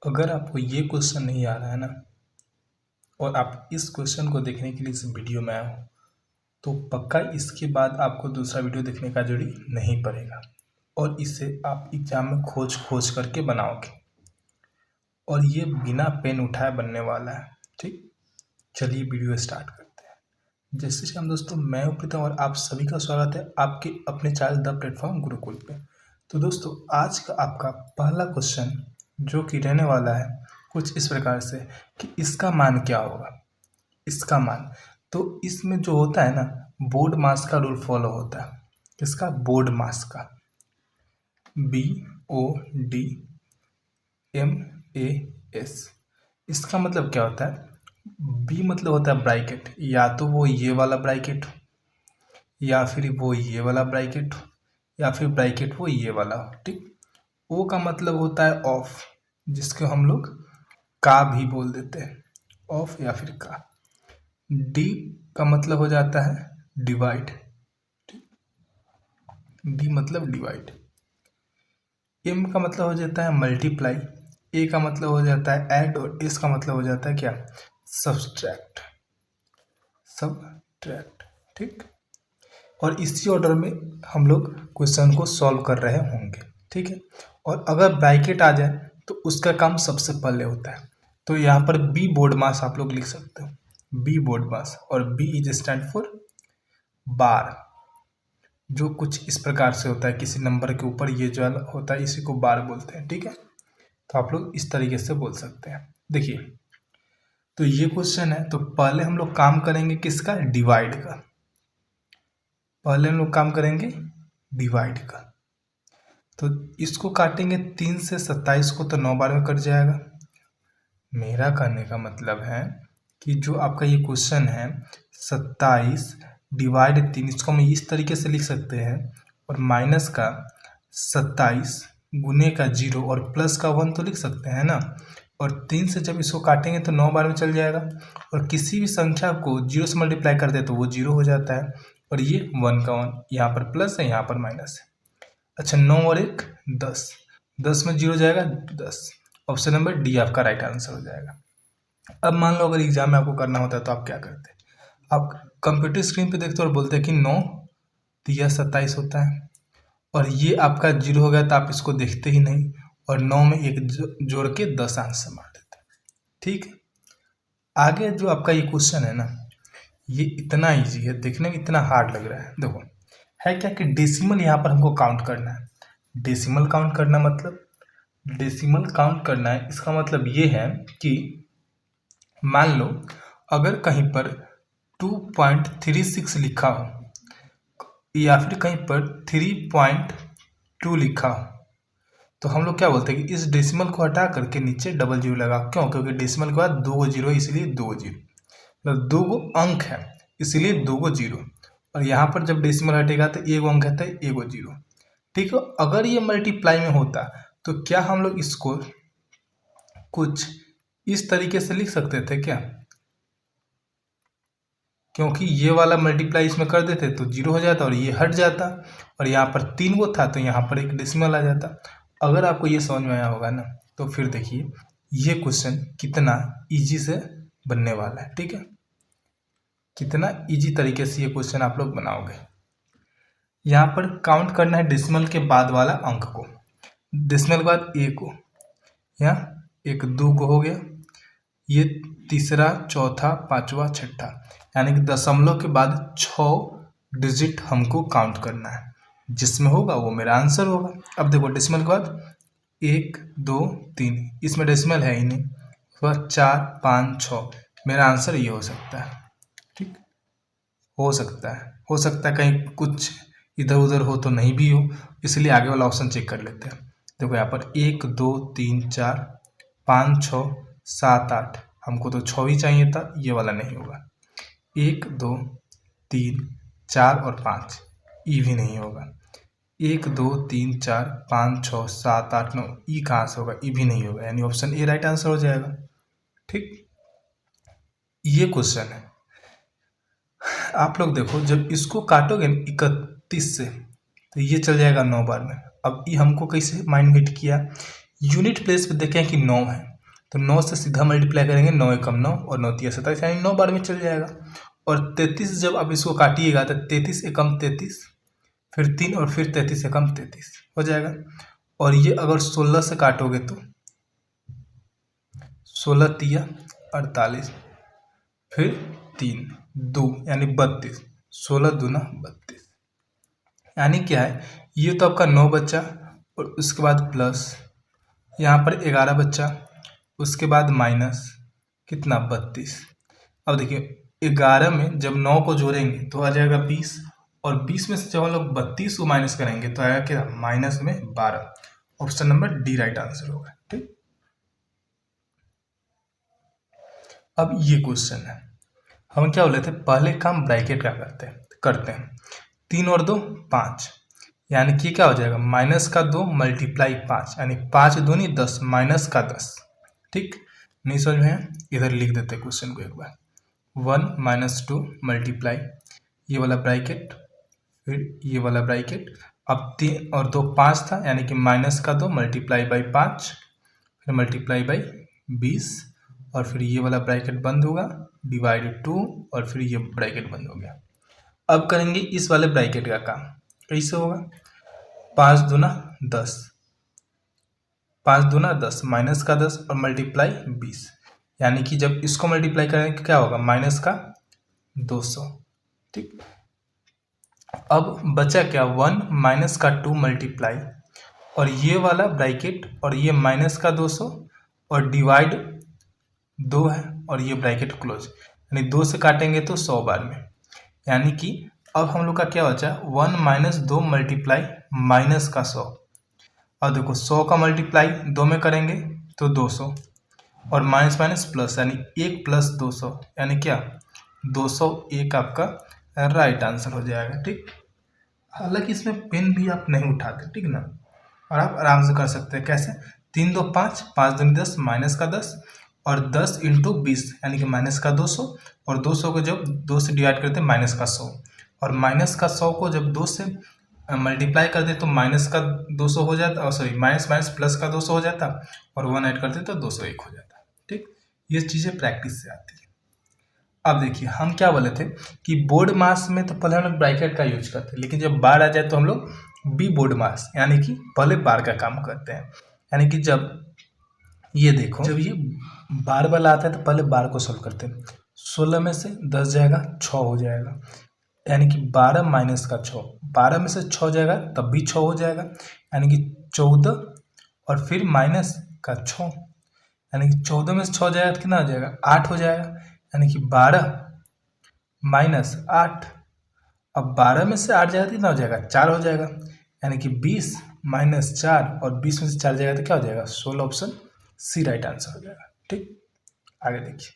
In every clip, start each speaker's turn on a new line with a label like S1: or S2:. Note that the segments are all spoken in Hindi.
S1: अगर आपको ये क्वेश्चन नहीं आ रहा है ना और आप इस क्वेश्चन को देखने के लिए इस वीडियो में आए हो तो पक्का इसके बाद आपको दूसरा वीडियो देखने का जरूरी नहीं पड़ेगा और इसे आप एग्जाम में खोज खोज करके बनाओगे और ये बिना पेन उठाए बनने वाला है। ठीक, चलिए वीडियो स्टार्ट करते हैं। जैसे कि हम दोस्तों, मैं प्रीतम और आप सभी का स्वागत है आपके अपने चैनल द प्लेटफॉर्म गुरुकुल पे। तो दोस्तों, आज का आपका पहला क्वेश्चन जो कि रहने वाला है कुछ इस प्रकार से कि इसका मान क्या होगा। इसका मान तो इसमें जो होता है ना, बोर्ड मास का रूल फॉलो होता है। इसका बोर्ड मास का BODMAS। इसका मतलब क्या होता है? B मतलब होता है ब्रैकेट, या तो वो ये वाला ब्रैकेट हो या फिर वो ये वाला ब्रैकेट हो या फिर ब्रैकेट वो ये वाला हो। ठीक, O का मतलब होता है ऑफ, जिसको हम लोग का भी बोल देते हैं, ऑफ या फिर का। D का मतलब हो जाता है डिवाइड, D मतलब डिवाइड। M का मतलब हो जाता है मल्टीप्लाई, A का मतलब हो जाता है ऐड और S का मतलब हो जाता है क्या? सब्सट्रैक्ट। ठीक, और इसी ऑर्डर में हम लोग क्वेश्चन को सॉल्व कर रहे होंगे। ठीक है, और अगर ब्रैकेट आ जाए तो उसका काम सबसे पहले होता है। तो यहाँ पर B बोर्ड मास आप लोग लिख सकते हो, B बोर्ड मास, और B इज स्टैंड फॉर बार, जो कुछ इस प्रकार से होता है। किसी नंबर के ऊपर ये जो होता है इसी को बार बोलते हैं। ठीक है, तो आप लोग इस तरीके से बोल सकते हैं। देखिए, तो ये क्वेश्चन है, तो पहले हम लोग काम करेंगे किसका? डिवाइड का। पहले हम लोग काम करेंगे डिवाइड का। तो इसको काटेंगे 3 से 27 को, तो 9 बार में कट जाएगा। मेरा कहने का मतलब है कि जो आपका ये क्वेश्चन है 27 डिवाइड 3, इसको हम इस तरीके से लिख सकते हैं, और माइनस का 27 गुने का 0 और प्लस का 1 तो लिख सकते हैं ना। और 3 से जब इसको काटेंगे तो 9 बार में चल जाएगा, और किसी भी संख्या को 0 से मल्टीप्लाई करते हैं तो वो 0 हो जाता है, और ये 1 का 1, यहाँ पर प्लस है यहाँ पर माइनस है। अच्छा, 9 और 1 10, 10 में 0 जाएगा 10। ऑप्शन नंबर डी आपका राइट आंसर हो जाएगा। अब मान लो अगर एग्जाम में आपको करना होता है तो आप क्या करते हैं? आप कंप्यूटर स्क्रीन पे देखते हो और बोलते हैं कि 9 तिया 27 होता है, और ये आपका 0 हो गया तो आप इसको देखते ही नहीं और 9 में 1 जोड़ के 10 आंसर मार देते हैं। ठीक है, आगे जो आपका ये क्वेश्चन है ना, ये इतना ईजी है, देखने में इतना हार्ड लग रहा है। देखो, है क्या कि डेसिमल यहाँ पर हमको काउंट करना है। डेसिमल काउंट करना मतलब, डेसिमल काउंट करना है, इसका मतलब ये है कि मान लो अगर कहीं पर 2.36 लिखा हो या फिर कहीं पर 3.2 लिखा हो, तो हम लोग क्या बोलते हैं कि इस डेसिमल को हटा करके नीचे डबल जीरो लगा। क्यों? क्योंकि डेसिमल के बाद 2 जीरो, इसलिए 2 जीरो, मतलब 2 अंक है इसलिए 2 जीरो, और यहाँ पर जब डेसिमल हटेगा तो 1 अंक है तो 1 जीरो। ठीक है, अगर ये मल्टीप्लाई में होता तो क्या हम लोग इसको कुछ इस तरीके से लिख सकते थे क्या? क्योंकि ये वाला मल्टीप्लाई इसमें कर देते तो 0 हो जाता और ये हट जाता, और यहाँ पर 3 वो था तो यहाँ पर एक डेसिमल आ जाता। अगर आपको ये समझ में आया होगा ना, तो फिर देखिए ये क्वेश्चन कितना इजी से बनने वाला है। ठीक है, कितना इजी तरीके से ये क्वेश्चन आप लोग बनाओगे। यहाँ पर काउंट करना है डेसिमल के बाद वाला अंक को। डेसिमल के बाद 1 को, यहाँ 1 2 को हो गया, ये तीसरा, चौथा, पांचवा, छठा, यानी कि दशमलव के बाद 6 डिजिट हमको काउंट करना है। जिसमें होगा वो मेरा आंसर होगा। अब देखो, डेसिमल के बाद 1 2 3, इसमें डेसिमल है ही नहीं, उसके बाद 4 5 6, मेरा आंसर ये हो सकता है। ठीक, हो सकता है कहीं कुछ इधर उधर हो तो नहीं भी हो, इसलिए आगे वाला ऑप्शन चेक कर लेते हैं। देखो यहाँ पर 1 2 3 4 5 6 7 8, हमको तो 6 ही चाहिए था, ये वाला नहीं होगा। 1 2 3 4 और 5, ई भी नहीं होगा। 1 2 3 4 5 6 7 8 9, ई कहाँ से होगा? ई भी नहीं होगा, यानी ऑप्शन ए राइट आंसर हो जाएगा। ठीक, ये क्वेश्चन है। आप लोग देखो, जब इसको काटोगे 31 से तो ये चल जाएगा 9 बार में। अब ये हमको कैसे माइंड हिट किया? यूनिट प्लेस पे देखें कि 9 है, तो 9 से सीधा मल्टीप्लाई करेंगे, 9 एकम 9 और 9 तिया 27, यानी 9 बार में चल जाएगा। और 33 जब आप इसको काटिएगा तो 33 एकम 33, फिर 3 और फिर 33 एकम 33 हो जाएगा। और ये अगर 16 से काटोगे तो 16 तिया 48, फिर 3 2 यानी 32, 16 दूना 32, यानी क्या है, ये तो आपका 9 बच्चा और उसके बाद प्लस यहाँ पर 11 बच्चा, उसके बाद माइनस कितना 32। अब देखिए 11 में जब 9 को जोड़ेंगे तो आ जाएगा 20, और 20 में से जब हम लोग 32 को माइनस करेंगे तो आएगा क्या, माइनस में 12। Option number D right answer होगा। ठीक, अब ये क्वेश्चन है, हम क्या बोले थे, पहले काम ब्रैकेट का करते हैं 3 और 2 5, यानी कि क्या हो जाएगा, माइनस का 2 मल्टीप्लाई 5, यानी 5 दूनी 10 माइनस का 10। ठीक, नहीं समझ में, इधर लिख देते हैं क्वेश्चन को एक बार, 1 माइनस 2 मल्टीप्लाई ये वाला ब्रैकेट, फिर ये वाला ब्रैकेट, अब 3 और 2 5 था, यानी कि माइनस का 2 मल्टीप्लाई बाई 5, फिर मल्टीप्लाई बाई 20, और फिर ये वाला ब्रैकेट बंद होगा, डिवाइड 2, और फिर ये ब्रैकेट बंद हो गया। अब करेंगे इस वाले ब्रैकेट का काम, कैसे होगा, 5 दूना 10, 5 दूना 10 माइनस का 10 और मल्टीप्लाई 20, यानी कि जब इसको मल्टीप्लाई करेंगे तो क्या होगा, माइनस का 200। ठीक, अब बचा क्या, 1 माइनस का 2 मल्टीप्लाई, और ये वाला ब्रैकेट और ये माइनस का 200 और डिवाइड 2 है, और ये ब्रैकेट क्लोज, यानी 2 से काटेंगे तो 100 बार में, यानी कि अब हम लोग का क्या बचा, 1 माइनस 2 मल्टीप्लाई माइनस का 100। और देखो 100 का मल्टीप्लाई 2 में करेंगे तो 200, और माइनस माइनस प्लस, यानी 1 प्लस 200, यानी क्या 201 आपका राइट आंसर हो जाएगा। ठीक, हालांकि इसमें पेन भी आप नहीं उठाते, ठीक ना, और आप आराम से कर सकते हैं। कैसे, 3 2 5, 5 दूनी 10 माइनस का 10, और 10 इंटू 20 यानी कि माइनस का 200, और 200 को जब 2 से डिवाइड करते हैं माइनस का 100, और माइनस का 100 को जब 2 से मल्टीप्लाई कर दे तो माइनस का 200 हो जाता, और सॉरी माइनस माइनस प्लस का 200 हो जाता, और 1 ऐड करते तो 201 हो जाता। ठीक, ये चीज़ें प्रैक्टिस से आती है। अब देखिए हम क्या बोले थे कि बोर्ड मास में तो पहले हम लोग ब्रैकेट का यूज करते हैं, लेकिन जब बार आ जाए तो हम लोग बी बोर्ड मास यानी कि पहले बार का काम करते हैं। यानी कि जब ये देखो, जब ये बार वाला आता है तो पहले बार को सोल्व करते हैं। 16 में से 10 जाएगा 6 हो जाएगा, यानी कि 12 माइनस का 6, 12 में से 6 जाएगा तब भी 6 हो जाएगा, यानी कि 14, और फिर माइनस का 6, यानी कि 14 में से 6 जाएगा तो कितना हो जाएगा, 8 हो जाएगा, यानी कि 12 माइनस 8, अब 12 में से 8 जाएगा तो कितना हो जाएगा, 4 हो जाएगा, यानी कि 20 माइनस 4, और 20 में से 4 जाएगा तो क्या हो जाएगा, 16। ऑप्शन सी राइट आंसर हो जाएगा। ठीक, आगे देखिए,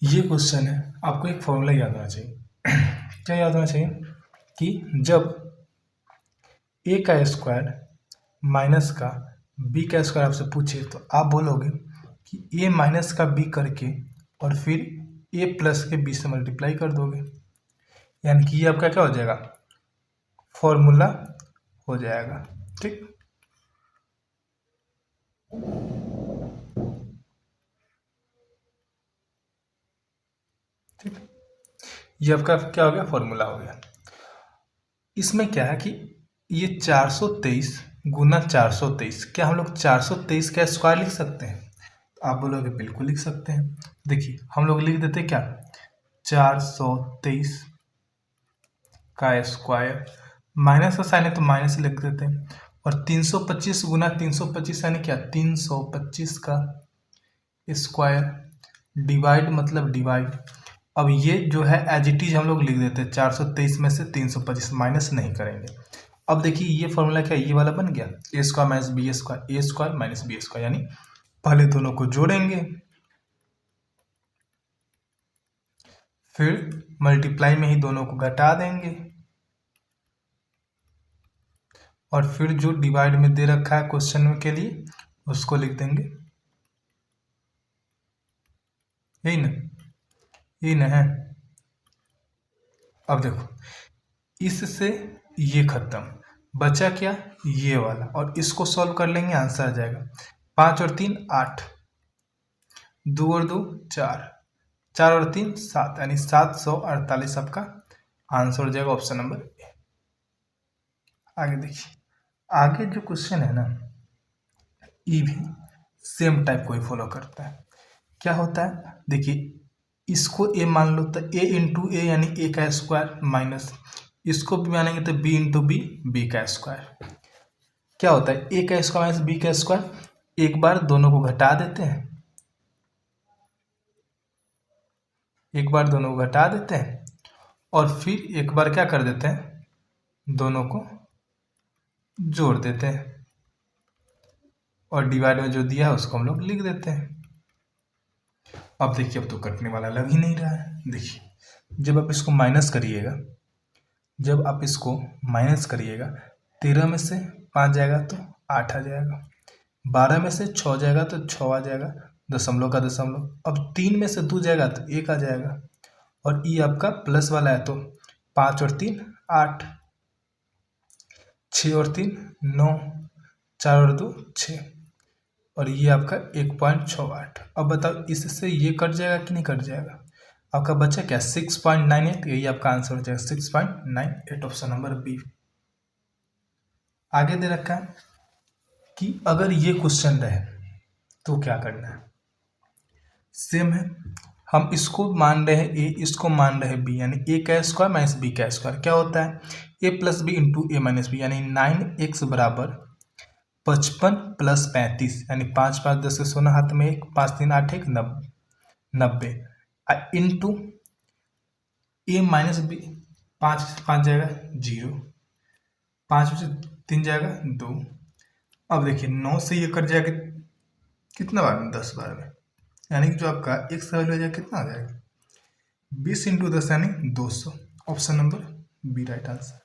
S1: ये क्वेश्चन है, आपको एक फॉर्मूला याद होना चाहिए। क्या याद होना चाहिए कि जब ए का स्क्वायर माइनस का बी का स्क्वायर आपसे पूछे तो आप बोलोगे कि ए माइनस का बी करके और फिर ए प्लस के बी से मल्टीप्लाई कर दोगे, यानी कि ये आपका क्या हो जाएगा, फॉर्मूला हो जाएगा। ठीक, ठीक, ये आपका क्या हो गया, फॉर्मूला हो गया। इसमें क्या है कि ये 423 गुना 423, क्या हम लोग 423 का स्क्वायर लिख सकते हैं, तो आप बोलोगे बिल्कुल लिख सकते हैं। देखिए हम लोग लिख देते क्या, 423 का स्क्वायर, माइनस का साइन है तो माइनस लिख देते हैं, और 325 गुना 325 यानी क्या, 325 का स्क्वायर, डिवाइड मतलब डिवाइड। अब ये जो है एज इट इज हम लोग लिख देते हैं, 423 में से 325 माइनस नहीं करेंगे। अब देखिए ये फॉर्मूला क्या, ये वाला बन गया, ए स्क्वायर माइनस बी स्क्वायर, ए स्क्वायर माइनस बी स्क्वायर, यानी पहले दोनों को जोड़ेंगे, फिर मल्टीप्लाई में ही दोनों को घटा देंगे, और फिर जो डिवाइड में दे रखा है क्वेश्चन में के लिए उसको लिख देंगे, यही ना, यही ना है। अब देखो इससे ये खत्म, बचा क्या, ये वाला, और इसको सॉल्व कर लेंगे, आंसर आ जाएगा 5 और 3 8, 2 और 2 4, 4 और 3 7, यानी 748 आपका आंसर हो जाएगा ऑप्शन नंबर ए। आगे देखिए, आगे जो क्वेश्चन है ना, ये भी सेम टाइप को ही फॉलो करता है। क्या होता है, देखिए इसको ए मान लो तो ए इंटू ए यानी ए का स्क्वायर माइनस इसको भी मानेंगे तो बी इंटू बी, बी का स्क्वायर। क्या होता है, ए का स्क्वायर माइनस बी का स्क्वायर, एक बार दोनों को घटा देते हैं, एक बार दोनों को घटा देते हैं और फिर एक बार क्या कर देते हैं, दोनों को जोड़ देते हैं और डिवाइड में जो दिया है उसको हम लोग लिख देते हैं। अब देखिए, अब तो कटने वाला लग ही नहीं रहा है। देखिए जब आप इसको माइनस करिएगा, जब आप इसको माइनस करिएगा 13 में से 5 जाएगा तो 8 आ जाएगा, 12 में से 6 जाएगा तो 6 आ जाएगा, दशमलव का दशमलव। अब 3 में से 2 जाएगा तो 1 आ जाएगा और ये आपका प्लस वाला है तो 5 और 3 8, 6 और 3 9, 4 और 2 6 और ये आपका 1.68। अब बताओ इससे ये कट जाएगा कि नहीं कट जाएगा, आपका बचा क्या 6.98, यही आपका आंसर हो जाएगा 6.98, ऑप्शन नंबर बी। आगे दे रखा है कि अगर ये क्वेश्चन रहे तो क्या करना है, सेम है, हम इसको मान रहे हैं ए, इसको मान रहे हैं बी, यानी ए का स्क्वायर माइनस बी का स्क्वायर। क्या होता है, ए प्लस बी इंटू ए माइनस बी, यानी 9x बराबर 55 प्लस 35, यानी 5 5 10 के 16 हाथ में 1, 5 3 8 1 90 इंटू ए माइनस बी, 5 5 जाएगा 0, 5 में से 3 जाएगा 2। अब देखिए 9 से ये कट जाएगा कितना बार में, 10 बार में, यानी कि जो आपका x का वैल्यू आ जाएगा कितना आ जाएगा 20 इंटू 10 यानी 200, option number B right answer.